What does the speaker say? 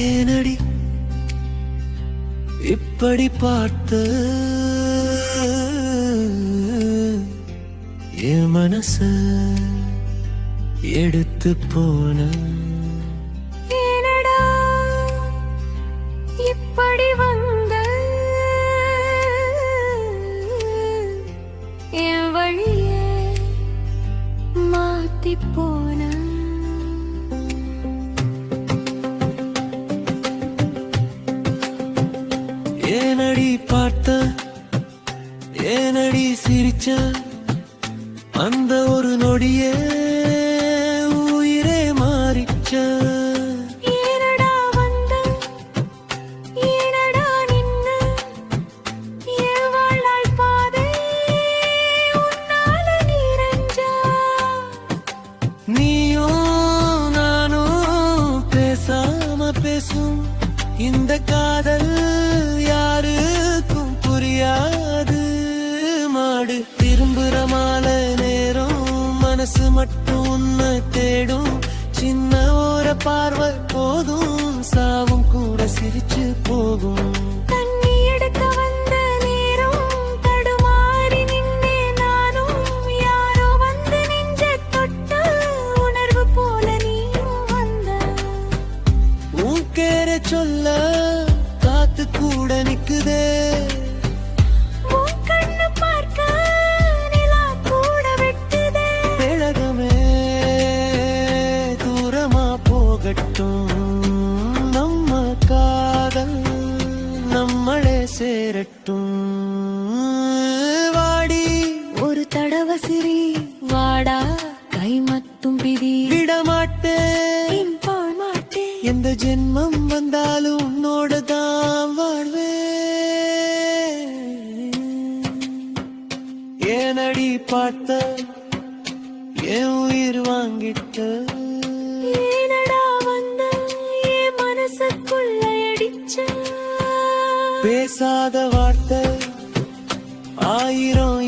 ஏனடி இப்படி பார்த்த என் மனச எடுத்து போன ஏனடா இப்படி வந்த என் வழியே மாத்தி போன ஏனடி பார்த்த ஏனடி சிரிச்ச அந்த ஒரு நொடியே உயிரே மாறிச்ச ஏனடா வந்த ஏனடா நின்ன என் வாழ்நாள் பாதை உன்னால நிறைஞ்சா நீயும் நானும் பேசாம பேசும் இந்த காதல் யாருக்கும் புரியாது மாடு திரும்புற மாலை நேரம் மனசு மட்டும் உன்னை தேடும் சின்ன ஓர பார்வை போதும் சாவும் கூட சிரிச்சு போகும் தண்ணி எடுக்க வந்த நேரம் தடுமாறி நின்னே நானும் யாரோ வந்து நெஞ்ச தொட்ட உணர்வு போல நீயும் வந்த உன் கேர சொல்ல காத்து கூட நிக்குதே உன் கண்ணு பார்க்க நிலா கூட வெட்டுதே திலகமே தூரமா போகட்டும் நம்ம காதல் நம்மளே சேரட்டும் வாடி ஒரு தடவை சிரி வாடா கை மட்டும் பிடி விடமாட்டேன் பால் மாட்டேன் எந்த ஜென்மம் வந்தாலும் உன்னோட தான் வாழ்வே ஏனடி பார்த்த என் உயிர் வாங்கிட்ட ஏனடா வந்த என் மனசுக்குள்ள அடிச்ச பேசாத வார்த்தை ஆயிரம்